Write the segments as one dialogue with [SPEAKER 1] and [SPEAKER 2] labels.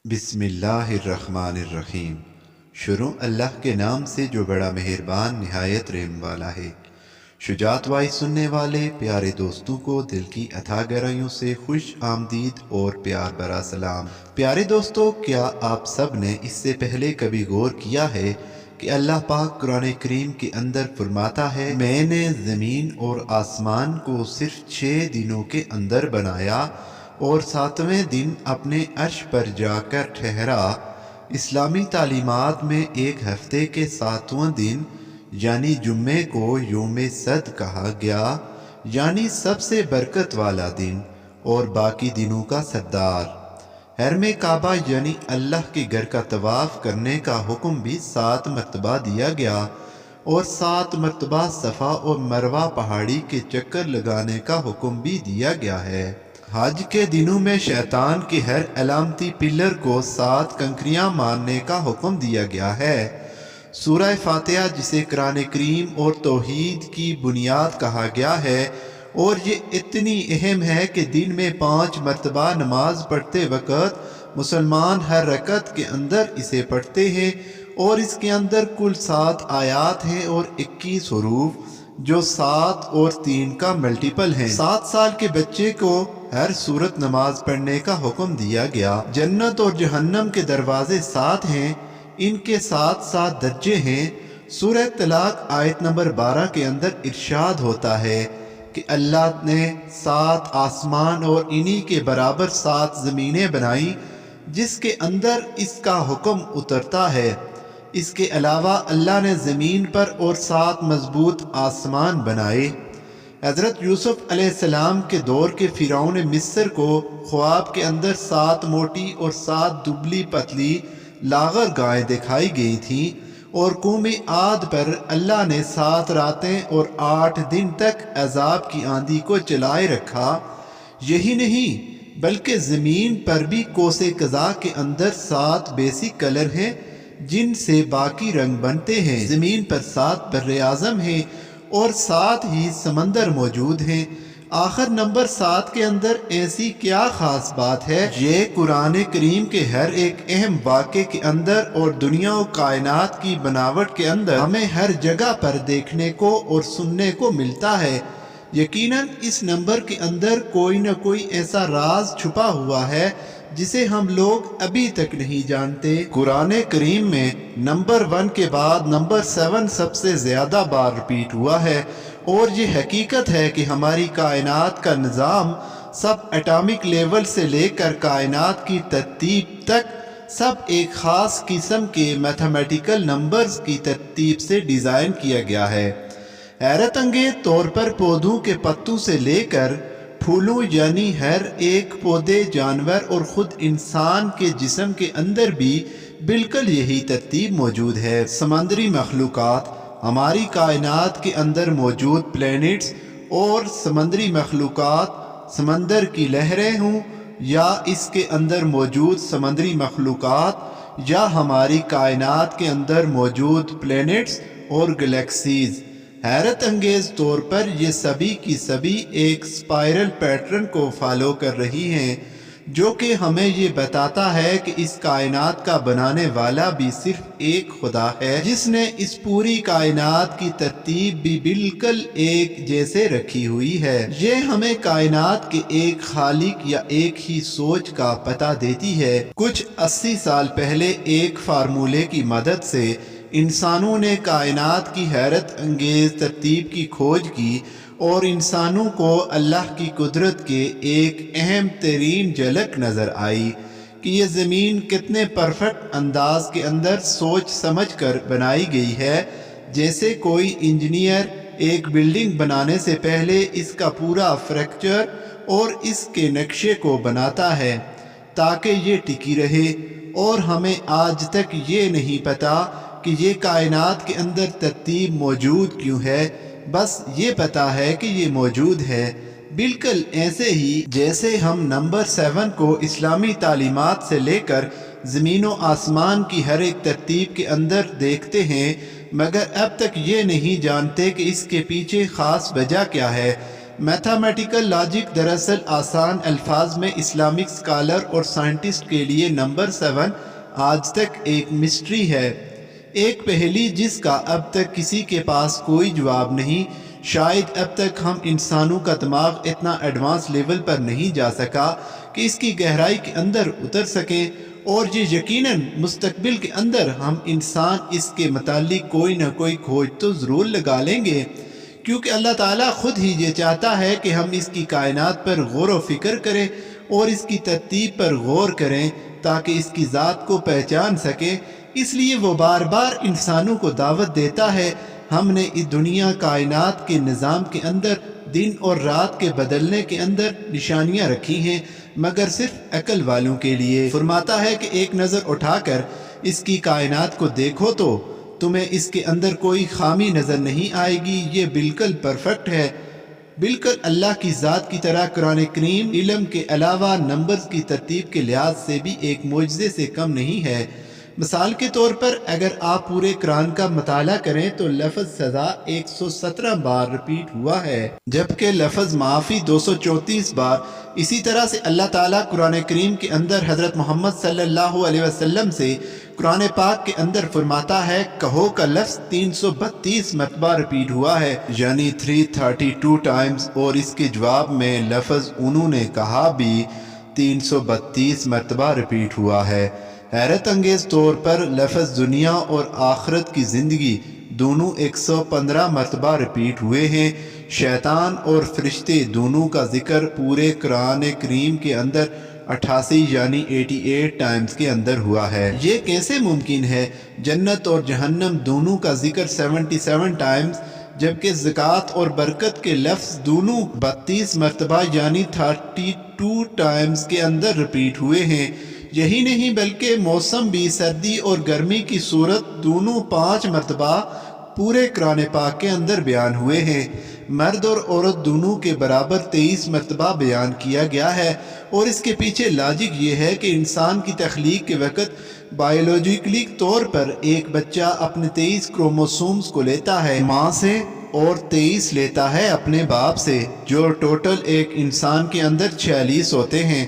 [SPEAKER 1] بسم اللہ الرحمن الرحیم۔ شروع اللہ کے نام سے جو بڑا مہربان نہایت رحم والا ہے۔ شجاعت وائی سننے والے پیارے دوستوں کو دل کی اتھا گہرائیوں سے خوش آمدید اور پیار بھرا سلام۔ پیارے دوستو، کیا آپ سب نے اس سے پہلے کبھی غور کیا ہے کہ اللہ پاک قرآن کریم کے اندر فرماتا ہے، میں نے زمین اور آسمان کو صرف 6 دنوں کے اندر بنایا اور 7ویں دن اپنے عرش پر جا کر ٹھہرا۔ اسلامی تعلیمات میں ایک ہفتے کے 7واں دن یعنی جمعے کو یوم صد کہا گیا، یعنی سب سے برکت والا دن اور باقی دنوں کا سردار۔ حرم کعبہ یعنی اللہ کے گھر کا طواف کرنے کا حکم بھی 7 مرتبہ دیا گیا اور 7 مرتبہ صفا اور مروہ پہاڑی کے چکر لگانے کا حکم بھی دیا گیا ہے۔ حج کے دنوں میں شیطان کے ہر علامتی پلر کو 7 کنکریاں مارنے کا حکم دیا گیا ہے۔ سورہ فاتحہ، جسے قرآن کریم اور توحید کی بنیاد کہا گیا ہے، اور یہ اتنی اہم ہے کہ دن میں 5 مرتبہ نماز پڑھتے وقت مسلمان ہر رکعت کے اندر اسے پڑھتے ہیں، اور اس کے اندر کل 7 آیات ہیں اور 21 حروف، جو 7 اور 3 کا ملٹیپل ہیں۔ 7 سال کے بچے کو ہر صورت نماز پڑھنے کا حکم دیا گیا۔ جنت اور جہنم کے دروازے 7 ہیں، ان کے 7 درجے ہیں۔ سورہ طلاق آیت نمبر 12 کے اندر ارشاد ہوتا ہے کہ اللہ نے 7 آسمان اور انہی کے برابر 7 زمینیں بنائی جس کے اندر اس کا حکم اترتا ہے۔ اس کے علاوہ اللہ نے زمین پر اور 7 مضبوط آسمان بنائے۔ حضرت یوسف علیہ السلام کے دور کے فرعون مصر کو خواب کے اندر 7 موٹی اور 7 دبلی پتلی لاغر گائیں دکھائی گئی تھیں، اور قوم عاد پر اللہ نے 7 راتیں اور 8 دن تک عذاب کی آندھی کو چلائے رکھا۔ یہی نہیں بلکہ زمین پر بھی کوس قزح کے اندر 7 بیسک کلر ہیں جن سے باقی رنگ بنتے ہیں۔ زمین پر 7 بر اعظم ہیں اور 7 ہی سمندر موجود ہیں۔ آخر نمبر 7 کے اندر ایسی کیا خاص بات ہے؟ یہ قرآن کریم کے ہر ایک اہم واقعے کے اندر اور دنیا و کائنات کی بناوٹ کے اندر ہمیں ہر جگہ پر دیکھنے کو اور سننے کو ملتا ہے۔ یقیناً اس نمبر کے اندر کوئی نہ کوئی ایسا راز چھپا ہوا ہے جسے ہم لوگ ابھی تک نہیں جانتے۔ قرآن کریم میں نمبر 1 کے بعد نمبر 7 سب سے زیادہ بار ریپیٹ ہوا ہے، اور یہ حقیقت ہے کہ ہماری کائنات کا نظام سب ایٹامک لیول سے لے کر کائنات کی ترتیب تک سب ایک خاص قسم کے میتھمیٹیکل نمبرز کی ترتیب سے ڈیزائن کیا گیا ہے۔ حیرت انگیز طور پر پودوں کے پتوں سے لے کر پھولوں، یعنی ہر ایک پودے، جانور اور خود انسان کے جسم کے اندر بھی بالکل یہی ترتیب موجود ہے۔ سمندری مخلوقات، ہماری کائنات کے اندر موجود پلینٹس اور سمندری مخلوقات، سمندر کی لہریں ہوں یا اس کے اندر موجود سمندری مخلوقات، یا ہماری کائنات کے اندر موجود پلینٹس اور گلیکسیز، حیرت انگیز طور پر یہ سبھی کی سبھی ایک اسپائرل پیٹرن کو فالو کر رہی ہیں، جو کہ ہمیں یہ بتاتا ہے کہ اس کائنات کا بنانے والا بھی صرف ایک خدا ہے، جس نے اس پوری کائنات کی ترتیب بھی بالکل ایک جیسے رکھی ہوئی ہے۔ یہ ہمیں کائنات کے ایک خالق یا ایک ہی سوچ کا پتہ دیتی ہے۔ کچھ 80 سال پہلے ایک فارمولے کی مدد سے انسانوں نے کائنات کی حیرت انگیز ترتیب کی کھوج کی، اور انسانوں کو اللہ کی قدرت کے ایک اہم ترین جھلک نظر آئی کہ یہ زمین کتنے پرفیکٹ انداز کے اندر سوچ سمجھ کر بنائی گئی ہے، جیسے کوئی انجینئر ایک بلڈنگ بنانے سے پہلے اس کا پورا فرسٹرکچر اور اس کے نقشے کو بناتا ہے تاکہ یہ ٹکی رہے۔ اور ہمیں آج تک یہ نہیں پتا کہ یہ کائنات کے اندر ترتیب موجود کیوں ہے، بس یہ پتا ہے کہ یہ موجود ہے۔ بالکل ایسے ہی جیسے ہم نمبر 7 کو اسلامی تعلیمات سے لے کر زمین و آسمان کی ہر ایک ترتیب کے اندر دیکھتے ہیں، مگر اب تک یہ نہیں جانتے کہ اس کے پیچھے خاص وجہ کیا ہے۔ میتھمیٹیکل لاجک دراصل آسان الفاظ میں اسلامک اسکالر اور سائنٹسٹ کے لیے نمبر 7 آج تک ایک مسٹری ہے، ایک پہیلی جس کا اب تک کسی کے پاس کوئی جواب نہیں۔ شاید اب تک ہم انسانوں کا دماغ اتنا ایڈوانس لیول پر نہیں جا سکا کہ اس کی گہرائی کے اندر اتر سکیں، اور یہ یقیناً مستقبل کے اندر ہم انسان اس کے متعلق کوئی نہ کوئی کھوج تو ضرور لگا لیں گے، کیونکہ اللہ تعالیٰ خود ہی یہ چاہتا ہے کہ ہم اس کی کائنات پر غور و فکر کریں اور اس کی ترتیب پر غور کریں تاکہ اس کی ذات کو پہچان سکیں۔ اس لیے وہ بار بار انسانوں کو دعوت دیتا ہے۔ ہم نے اس دنیا کائنات کے نظام کے اندر دن اور رات کے بدلنے کے اندر نشانیاں رکھی ہیں، مگر صرف عقل والوں کے لیے۔ فرماتا ہے کہ ایک نظر اٹھا کر اس کی کائنات کو دیکھو تو تمہیں اس کے اندر کوئی خامی نظر نہیں آئے گی، یہ بالکل پرفیکٹ ہے، بالکل اللہ کی ذات کی طرح۔ قرآن کریم علم کے علاوہ نمبرز کی ترتیب کے لحاظ سے بھی ایک معجزے سے کم نہیں ہے۔ مثال کے طور پر اگر آپ پورے قرآن کا مطالعہ کریں تو لفظ سزا 117 بار ریپیٹ ہوا ہے، جبکہ لفظ معافی 234 بار۔ اسی طرح سے اللہ تعالیٰ قرآن کریم کے اندر حضرت محمد صلی اللہ علیہ وسلم سے قرآن پاک کے اندر فرماتا ہے کہو کا لفظ 332 مرتبہ ریپیٹ ہوا ہے، یعنی 332 ٹائمز، اور اس کے جواب میں لفظ انہوں نے کہا بھی 332 مرتبہ ریپیٹ ہوا ہے۔ حیرت انگیز طور پر لفظ دنیا اور آخرت کی زندگی دونوں 115 مرتبہ ریپیٹ ہوئے ہیں۔ شیطان اور فرشتے دونوں کا ذکر پورے قرآن کریم کے اندر 88 یعنی 88 ٹائمز کے اندر ہوا ہے۔ یہ کیسے ممکن ہے؟ جنت اور جہنم دونوں کا ذکر 77 ٹائمز، جبکہ زکوٰۃ اور برکت کے لفظ دونوں 32 مرتبہ یعنی 32 ٹائمز کے اندر ریپیٹ ہوئے ہیں۔ یہی نہیں بلکہ موسم بھی سردی اور گرمی کی صورت دونوں 5 مرتبہ پورے قرآن پاک کے اندر بیان ہوئے ہیں۔ مرد اور عورت دونوں کے برابر 23 مرتبہ بیان کیا گیا ہے، اور اس کے پیچھے لاجک یہ ہے کہ انسان کی تخلیق کے وقت بائیولوجیکلی طور پر ایک بچہ اپنے 23 کروموسومز کو لیتا ہے ماں سے اور 23 لیتا ہے اپنے باپ سے، جو ٹوٹل ایک انسان کے اندر 46 ہوتے ہیں۔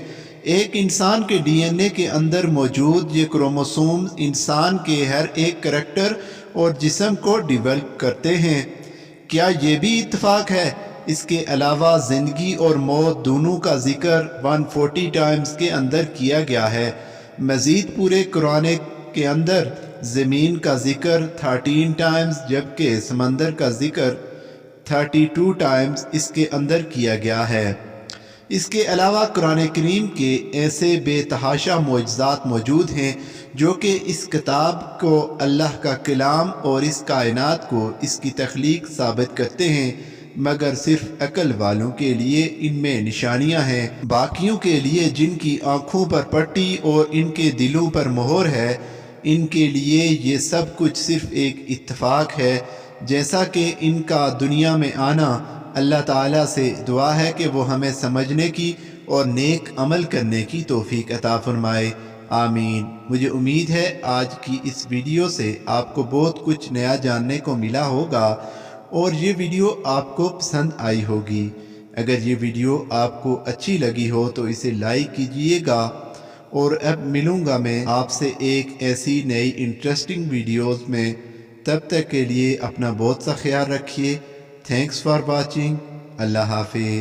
[SPEAKER 1] ایک انسان کے ڈی این اے کے اندر موجود یہ کروموسومز انسان کے ہر ایک کریکٹر اور جسم کو ڈیولپ کرتے ہیں۔ کیا یہ بھی اتفاق ہے؟ اس کے علاوہ زندگی اور موت دونوں کا ذکر 140 ٹائمز کے اندر کیا گیا ہے۔ مزید پورے قرآن کے اندر زمین کا ذکر 13 ٹائمز، جبکہ سمندر کا ذکر 32 ٹائمز اس کے اندر کیا گیا ہے۔ اس کے علاوہ قرآن کریم کے ایسے بے تحاشا معجزات موجود ہیں جو کہ اس کتاب کو اللہ کا کلام اور اس کائنات کو اس کی تخلیق ثابت کرتے ہیں، مگر صرف عقل والوں کے لیے ان میں نشانیاں ہیں۔ باقیوں کے لیے جن کی آنکھوں پر پٹی اور ان کے دلوں پر مہر ہے، ان کے لیے یہ سب کچھ صرف ایک اتفاق ہے۔ جیسا کہ ان کا دنیا میں آنا، اللہ تعالیٰ سے دعا ہے کہ وہ ہمیں سمجھنے کی اور نیک عمل کرنے کی توفیق عطا فرمائے، آمین۔ مجھے امید ہے آج کی اس ویڈیو سے آپ کو بہت کچھ نیا جاننے کو ملا ہوگا اور یہ ویڈیو آپ کو پسند آئی ہوگی۔ اگر یہ ویڈیو آپ کو اچھی لگی ہو تو اسے لائک کیجئے گا، اور اب ملوں گا میں آپ سے ایک ایسی نئی انٹرسٹنگ ویڈیوز میں۔ تب تک کے لیے اپنا بہت سا خیال رکھیے۔ Thanks for watching. اللہ حافظ۔